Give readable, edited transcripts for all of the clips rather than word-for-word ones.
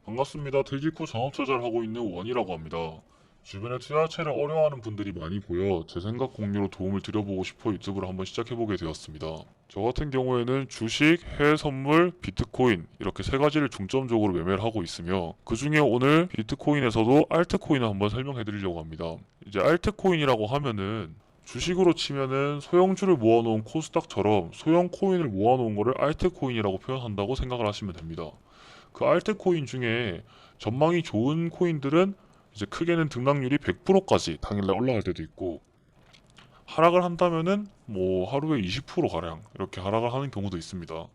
반갑습니다. 퇴직 후 전업 투자를 하고 있는 원이라고 합니다. 주변에 투자체를 어려워하는 분들이 많이 보여 제 생각 공유로 도움을 드려보고 싶어 유튜브를 한번 시작해보게 되었습니다. 저 같은 경우에는 주식, 해외 선물, 비트코인 이렇게 세 가지를 중점적으로 매매를 하고 있으며 그 중에 오늘 비트코인에서도 알트코인을 한번 설명해드리려고 합니다. 이제 알트코인이라고 하면은 주식으로 치면은 소형주를 모아놓은 코스닥처럼 소형 코인을 모아놓은 거를 알트코인이라고 표현한다고 생각을 하시면 됩니다. 그 알트코인 중에 전망이 좋은 코인들은 이제 크게는 등락률이 100%까지 당일날 올라갈 때도 있고 하락을 한다면은 뭐 하루에 20% 가량 이렇게 하락을 하는 경우도 있습니다.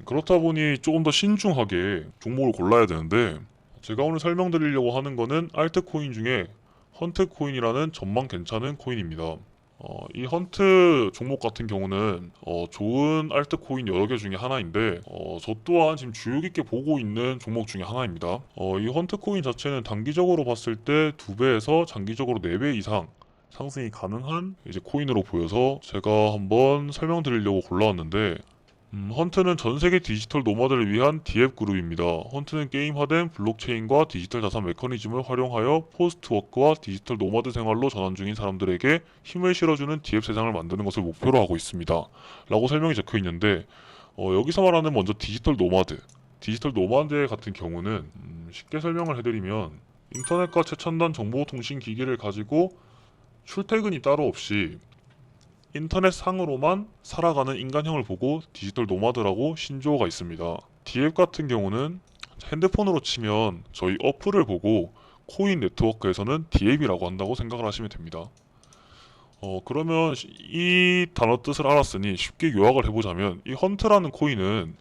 그렇다 보니 조금 더 신중하게 종목을 골라야 되는데 제가 오늘 설명드리려고 하는 거는 알트코인 중에 헌트코인이라는 전망 괜찮은 코인입니다. 이 헌트 종목 같은 경우는 좋은 알트코인 여러 개 중에 하나인데 저 또한 지금 주의 깊게 보고 있는 종목 중에 하나입니다. 이 헌트코인 자체는 단기적으로 봤을 때 2배에서 장기적으로 4배 이상 상승이 가능한 이제 코인으로 보여서 제가 한번 설명드리려고 골라왔는데 헌트는 전 세계 디지털 노마드를 위한 디앱 그룹입니다. 헌트는 게임화된 블록체인과 디지털 자산 메커니즘을 활용하여 포스트워크와 디지털 노마드 생활로 전환 중인 사람들에게 힘을 실어주는 디앱 세상을 만드는 것을 목표로 하고 있습니다. 라고 설명이 적혀 있는데 여기서 말하는 먼저 디지털 노마드. 디지털 노마드 같은 경우는 쉽게 설명을 해드리면 인터넷과 최첨단 정보통신 기기를 가지고 출퇴근이 따로 없이 인터넷 상으로만 살아가는 인간형을 보고 디지털 노마드라고 신조어가 있습니다. 디앱 같은 경우는 핸드폰으로 치면 저희 어플을 보고 코인 네트워크에서는 디앱이라고 한다고 생각을 하시면 됩니다. 그러면 이 단어 뜻을 알았으니 쉽게 요약을 해보자면 이 헌트라는 코인은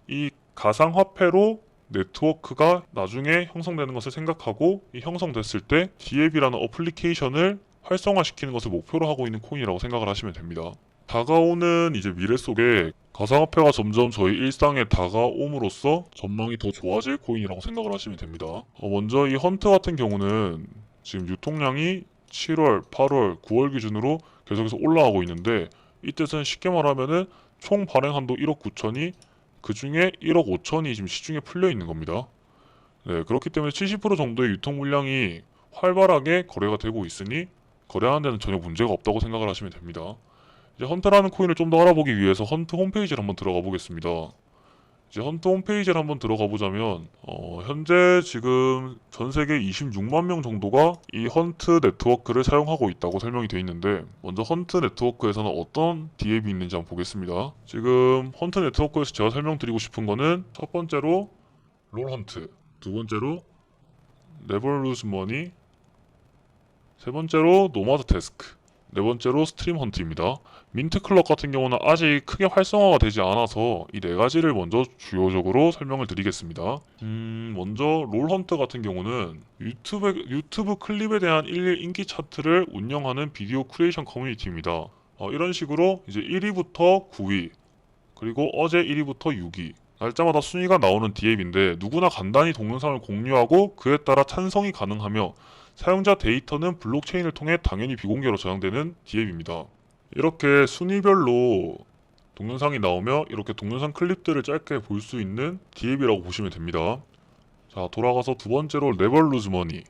이 가상화폐로 네트워크가 나중에 형성되는 것을 생각하고 이 형성됐을 때 디앱이라는 어플리케이션을 활성화시키는 것을 목표로 하고 있는 코인이라고 생각을 하시면 됩니다. 다가오는 이제 미래 속에 가상화폐가 점점 저희 일상에 다가옴으로써 전망이 더 좋아질 코인이라고 생각을 하시면 됩니다. 먼저 이 헌트 같은 경우는 지금 유통량이 7월, 8월, 9월 기준으로 계속해서 올라가고 있는데 이 뜻은 쉽게 말하면은 총 발행 한도 1억 9천이 그 중에 1억 5천이 지금 시중에 풀려 있는 겁니다. 네, 그렇기 때문에 70% 정도의 유통 물량이 활발하게 거래가 되고 있으니 거래하는 데는 전혀 문제가 없다고 생각을 하시면 됩니다. 이제 헌트라는 코인을 좀 더 알아보기 위해서 헌트 홈페이지를 한번 들어가 보겠습니다. 이제 헌트 홈페이지를 한번 들어가 보자면 현재 지금 전 세계 26만 명 정도가 이 헌트 네트워크를 사용하고 있다고 설명이 되어 있는데 먼저 헌트 네트워크에서는 어떤 디앱이 있는지 한번 보겠습니다. 지금 헌트 네트워크에서 제가 설명드리고 싶은 거는 첫 번째로 롤 헌트, 두 번째로 네버 루즈 머니, 세 번째로 노마드 태스크, 네 번째로 스트림 헌트입니다. 민트 클럽 같은 경우는 아직 크게 활성화가 되지 않아서 이 네 가지를 먼저 주요적으로 설명을 드리겠습니다. 먼저 롤 헌트 같은 경우는 유튜브 클립에 대한 일일 인기 차트를 운영하는 비디오 크리에이션 커뮤니티입니다. 이런 식으로 이제 1위부터 9위, 그리고 어제 1위부터 6위, 날짜마다 순위가 나오는 디앱인데 누구나 간단히 동영상을 공유하고 그에 따라 찬성이 가능하며 사용자 데이터는 블록체인을 통해 당연히 비공개로 저장되는 디앱입니다. 이렇게 순위별로 동영상이 나오며 이렇게 동영상 클립들을 짧게 볼 수 있는 디앱이라고 보시면 됩니다. 자, 돌아가서 두 번째로 네벌루즈머니.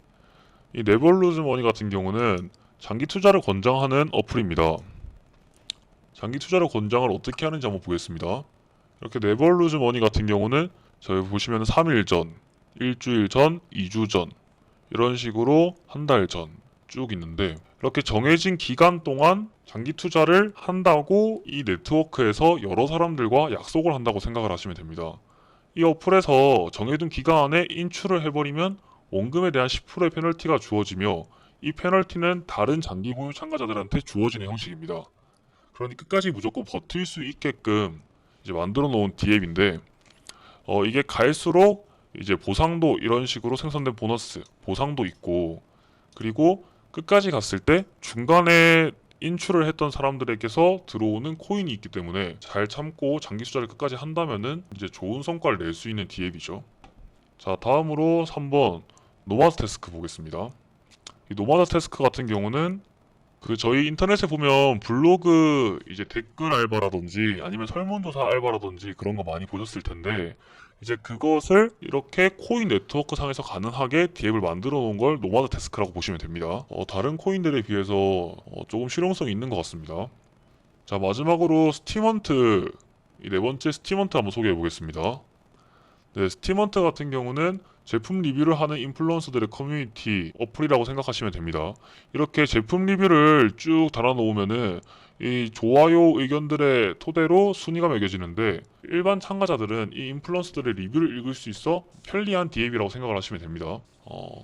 이 네벌루즈머니 같은 경우는 장기 투자를 권장하는 어플입니다. 장기 투자를 권장을 어떻게 하는지 한번 보겠습니다. 이렇게 네벌루즈머니 같은 경우는 저희 보시면 3일 전, 일주일 전, 2주 전 이런 식으로 한 달 전 쭉 있는데 이렇게 정해진 기간 동안 장기 투자를 한다고 이 네트워크에서 여러 사람들과 약속을 한다고 생각을 하시면 됩니다. 이 어플에서 정해둔 기간 안에 인출을 해버리면 원금에 대한 10%의 페널티가 주어지며 이 페널티는 다른 장기 보유 참가자들한테 주어지는 형식입니다. 그러니 끝까지 무조건 버틸 수 있게끔 이제 만들어 놓은 디앱인데 이게 갈수록 이제 보상도 이런 식으로 생성된 보너스, 보상도 있고 그리고 끝까지 갔을 때 중간에 인출을 했던 사람들에게서 들어오는 코인이 있기 때문에 잘 참고 장기 투자를 끝까지 한다면은 이제 좋은 성과를 낼 수 있는 디앱이죠. 자, 다음으로 3번 노마드 태스크 보겠습니다. 이 노마드 태스크 같은 경우는 그 저희 인터넷에 보면 블로그 이제 댓글 알바라든지 아니면 설문조사 알바라든지 그런 거 많이 보셨을 텐데 이제 그것을 이렇게 코인 네트워크 상에서 가능하게 DApp을 만들어 놓은 걸 노마드 태스크라고 보시면 됩니다. 다른 코인들에 비해서 조금 실용성이 있는 것 같습니다. 자, 마지막으로 스팀헌트, 이 네 번째 스팀헌트 한번 소개해 보겠습니다. 네, 스팀헌트 같은 경우는 제품 리뷰를 하는 인플루언서들의 커뮤니티 어플이라고 생각하시면 됩니다. 이렇게 제품 리뷰를 쭉 달아놓으면은 이 좋아요 의견들의 토대로 순위가 매겨지는데, 일반 참가자들은 이 인플루언서들의 리뷰를 읽을 수 있어 편리한 DApp이라고 생각을 하시면 됩니다.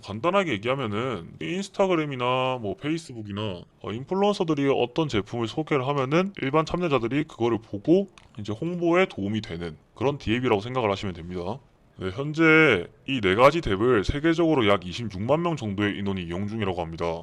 간단하게 얘기하면은 인스타그램이나 뭐 페이스북이나 인플루언서들이 어떤 제품을 소개를 하면은 일반 참여자들이 그거를 보고 이제 홍보에 도움이 되는 그런 DApp이라고 생각을 하시면 됩니다. 네, 현재 이 네 가지 덱을 세계적으로 약 26만 명 정도의 인원이 이용 중이라고 합니다.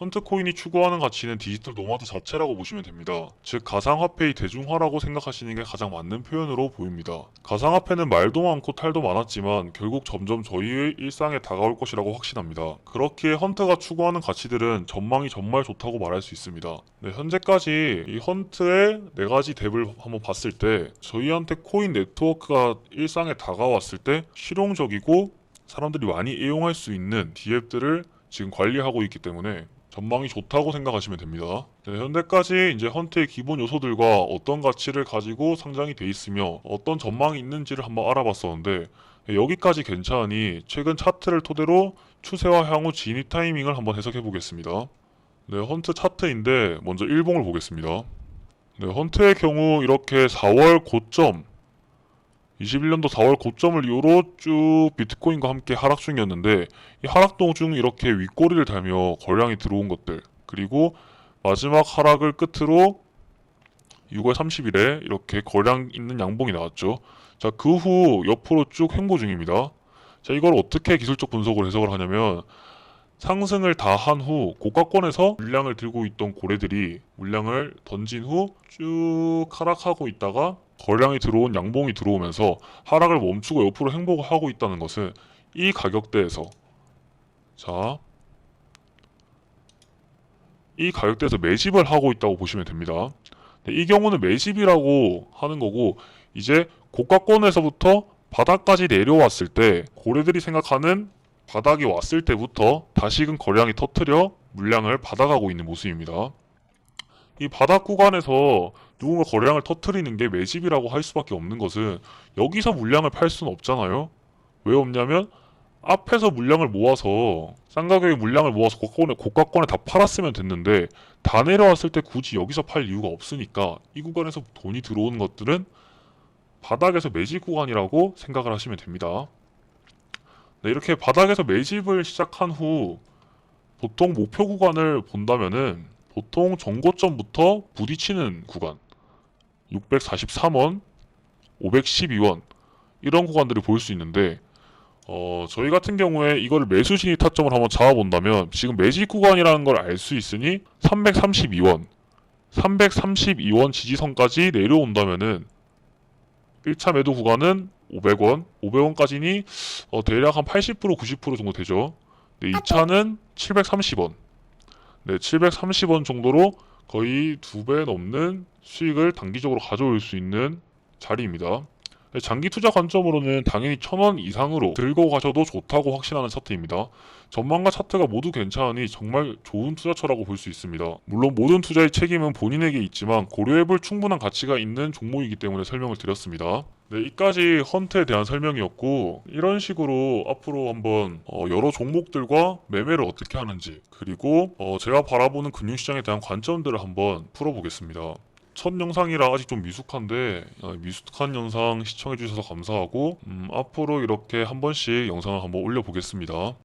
헌트코인이 추구하는 가치는 디지털 노마드 자체라고 보시면 됩니다. 즉 가상화폐의 대중화라고 생각하시는 게 가장 맞는 표현으로 보입니다. 가상화폐는 말도 많고 탈도 많았지만 결국 점점 저희의 일상에 다가올 것이라고 확신합니다. 그렇기에 헌트가 추구하는 가치들은 전망이 정말 좋다고 말할 수 있습니다. 네, 현재까지 이 헌트의 네 가지 덱을 한번 봤을 때 저희한테 코인 네트워크가 일상에 다가왔을 때 실용적이고 사람들이 많이 이용할 수 있는 DApp들을 지금 관리하고 있기 때문에 전망이 좋다고 생각하시면 됩니다. 네, 현재까지 이제 헌트의 기본 요소들과 어떤 가치를 가지고 상장이 돼 있으며 어떤 전망이 있는지를 한번 알아봤었는데, 여기까지 괜찮으니 최근 차트를 토대로 추세와 향후 진입 타이밍을 한번 해석해 보겠습니다. 네, 헌트 차트인데 먼저 일봉을 보겠습니다. 네, 헌트의 경우 이렇게 4월 고점 21년도 4월 고점을 이후로 쭉 비트코인과 함께 하락 중이었는데, 이 하락동 중 이렇게 윗꼬리를 달며 거래량이 들어온 것들, 그리고 마지막 하락을 끝으로 6월 30일에 이렇게 거래량 있는 양봉이 나왔죠. 자, 그 후 옆으로 쭉 횡보 중입니다. 자, 이걸 어떻게 기술적 분석을 해석을 하냐면, 상승을 다 한 후 고가권에서 물량을 들고 있던 고래들이 물량을 던진 후 쭉 하락하고 있다가 거래량이 들어온 양봉이 들어오면서 하락을 멈추고 옆으로 행보를 하고 있다는 것은 이 가격대에서, 자, 이 가격대에서 매집을 하고 있다고 보시면 됩니다. 이 경우는 매집이라고 하는 거고, 이제 고가권에서부터 바닥까지 내려왔을 때 고래들이 생각하는 바닥이 왔을 때부터 다시금 거래량이 터트려 물량을 받아가고 있는 모습입니다. 이 바닥 구간에서 누군가 거래량을 터트리는 게 매집이라고 할 수밖에 없는 것은, 여기서 물량을 팔 수는 없잖아요. 왜 없냐면 앞에서 물량을 모아서 싼 가격에 물량을 모아서 고가권에 다 팔았으면 됐는데, 다 내려왔을 때 굳이 여기서 팔 이유가 없으니까 이 구간에서 돈이 들어오는 것들은 바닥에서 매집 구간이라고 생각을 하시면 됩니다. 네, 이렇게 바닥에서 매집을 시작한 후 보통 목표 구간을 본다면은 보통 전고점부터 부딪히는 구간 643원, 512원 이런 구간들을 볼 수 있는데, 저희 같은 경우에 이거를 매수 진입 타점을 한번 잡아본다면 지금 매집 구간이라는 걸 알 수 있으니 332원 지지선까지 내려온다면은 1차 매도 구간은 500원, 500원까지니 대략 한 80% 90% 정도 되죠. 네, 2차는 730원. 네, 730원 정도로 거의 2배 넘는 수익을 단기적으로 가져올 수 있는 자리입니다. 장기 투자 관점으로는 당연히 1000원 이상으로 들고 가셔도 좋다고 확신하는 차트입니다. 전망과 차트가 모두 괜찮으니 정말 좋은 투자처라고 볼 수 있습니다. 물론 모든 투자의 책임은 본인에게 있지만 고려해볼 충분한 가치가 있는 종목이기 때문에 설명을 드렸습니다. 네, 이까지 헌트에 대한 설명이었고, 이런 식으로 앞으로 한번 여러 종목들과 매매를 어떻게 하는지, 그리고 제가 바라보는 금융시장에 대한 관점들을 한번 풀어보겠습니다. 첫 영상이라 아직 좀 미숙한데 미숙한 영상 시청해주셔서 감사하고, 앞으로 이렇게 한 번씩 영상을 한번 올려보겠습니다.